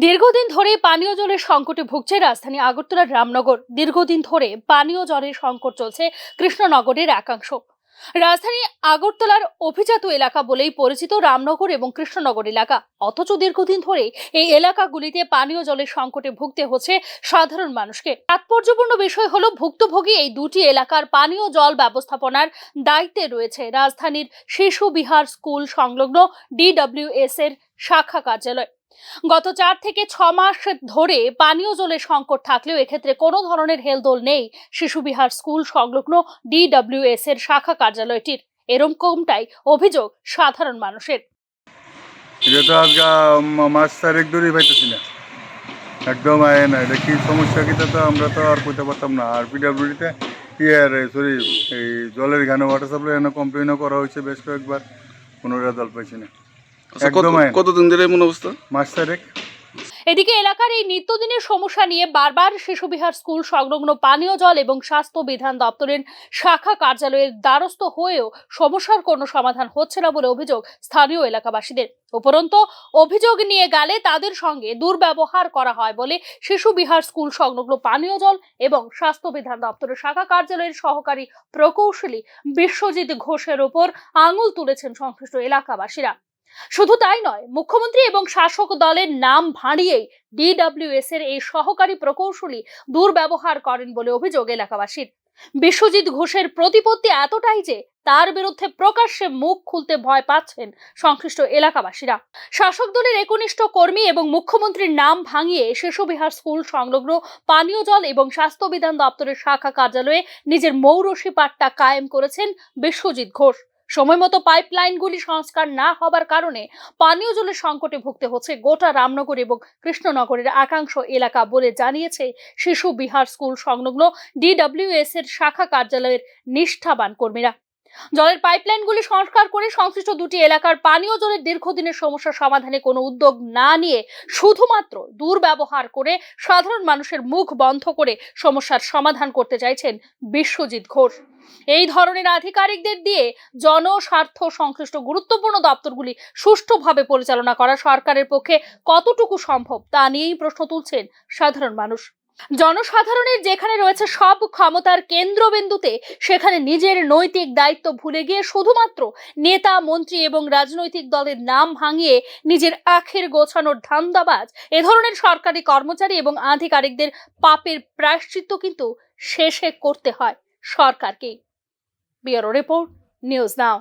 দীর্ঘদিন ধরে পানীয় জলের সংকটে ভুগছে রাজধানী আগরতলার রামনগর। দীর্ঘদিন ধরে পানীয় জলের সংকট চলছে কৃষ্ণনগরের একাংশ। রাজধানী আগরতলার অভিজাত এলাকা বলেই পরিচিত রামনগর এবং কৃষ্ণনগর এলাকা, অথচ দীর্ঘদিন ধরে এই এলাকাগুলিতে পানীয় জলের সংকটে ভুগতে হচ্ছে সাধারণ মানুষকে। তাৎপর্যপূর্ণ বিষয় হলো, ভুক্তভোগী এই দুটি এলাকার পানীয় জল ব্যবস্থাপনার দায়িত্বে রয়েছে রাজধানীর শিশু বিহার স্কুল সংলগ্ন DWS এর শাখা কার্যালয়। গত 4 থেকে 6 মাস ধরে পানীয় জলের সংকট থাকলেও এক্ষেত্রে কোনো ধরনের হেলদোল নেই শিশু বিহার স্কুল সংলগ্ন DWS এর শাখা কার্যালয়টির। এরকমটাই অভিযোগ সাধারণ মানুষের। এটা তো আজকে মাস 4 ধরে পাইতেছি না, একদম আয় না। এটা কি সমস্যা, কিটা তো আমরা তো আর কইতে পারতাম না। আর পিডাব্লিউডিতে সরি, এই জলের এখানে ওয়াটার সাপ্লাই এনে কমপ্লেনও করা হয়েছে বেশ কয়েকবার, কোনোটা জল পাইছি না। একদম কতদিন ধরে এমন অবস্থা? মাস 4। এদিকে এলাকার এই নিত্যদিনের সমস্যা নিয়ে বারবার শিশু বিহার স্কুল সংলগ্ন পানীয় জল এবং স্বাস্থ্য বিধান দপ্তরের শাখা কার্যালয়ের দ্বারস্থ হয়েও সমস্যার কোনো সমাধান হচ্ছে না বলে অভিযোগ স্থানীয় এলাকাবাসীদের। উপরন্তু অভিযোগ নিয়ে গেলে তাদের সঙ্গে দুর্ব্যবহার করা হয় বলে শিশু বিহার স্কুল সংলগ্ন পানীয় জল এবং স্বাস্থ্য বিধান দপ্তরের শাখা কার্যালয়ের সহকারী প্রকৌশলী বিশ্বজিৎ ঘোষের ওপর আঙুল তুলেছেন সংশ্লিষ্ট এলাকাবাসীরা। শুধু তাই নয়, মুখ্যমন্ত্রী এবং শাসক দলের নাম ভাঁড়িয়েই DWS এর এই সহকারী প্রকৌশলী দুর্ব্যবহার করেন বলে অভিযোগ এলাকাবাসীর। বিশ্বজিৎ ঘোষের প্রতিপত্তি এতটাই যে তার বিরুদ্ধে প্রকাশ্যে মুখ খুলতে ভয় পাচ্ছেন সংশ্লিষ্ট এলাকাবাসীরা। শাসক দলের একনিষ্ঠ কর্মী এবং মুখ্যমন্ত্রীর নাম ভাঙিয়ে শিশু বিহার স্কুল সংলগ্ন পানীয় জল এবং স্বাস্থ্য বিধান দপ্তরের শাখা কার্যালয়ে নিজের মৌরসি পাট্টা কায়েম করেছেন বিশ্বজিৎ ঘোষ। সময়মতো পাইপলাইনগুলি সংস্কার না হবার কারণে পানীয় জলের সংকটে ভুগতে হচ্ছে গোটা রামনগর এবং কৃষ্ণনগরের একাংশ এলাকা বলে জানিয়েছে শিশু বিহার স্কুল সংলগ্ন DWS এর শাখা কার্যালয়ের নিষ্ঠাবান কর্মীরা। জলের পাইপলাইনগুলি সংস্কার করে সংশ্লিষ্ট দুটি এলাকার পানীয় জলের দীর্ঘদিনের সমস্যা সমাধানে কোনো উদ্যোগ না নিয়ে শুধুমাত্র দুর্ব্যবহার করে সাধারণ মানুষের মুখ বন্ধ করে সমস্যার সমাধান করতে চাইছেন বিশ্বজিৎ ঘোষ। এই ধরনের আধিকারিকদের দিয়ে জনস্বার্থ সংশ্লিষ্ট গুরুত্বপূর্ণ দপ্তরগুলি সুষ্ঠুভাবে পরিচালনা করা সরকারের পক্ষে কতটুকু সম্ভব তা নিয়েই প্রশ্ন তুলছেন সাধারণ মানুষ। জনসাধারণের যেখানে রয়েছে সব ক্ষমতার কেন্দ্রবিন্দুতে, সেখানে নিজের নৈতিক দায়িত্ব ভুলে গিয়ে শুধুমাত্র নেতা মন্ত্রী এবং রাজনৈতিক দলের নাম ভাঙিয়ে নিজের আখের গোছানোর ধান্দাবাজ এ ধরনের সরকারি কর্মচারী এবং আধিকারিকদের পাপের প্রায়শ্চিত্ত কিন্তু শেষে করতে হয় সরকারকে। Bureau report, news now.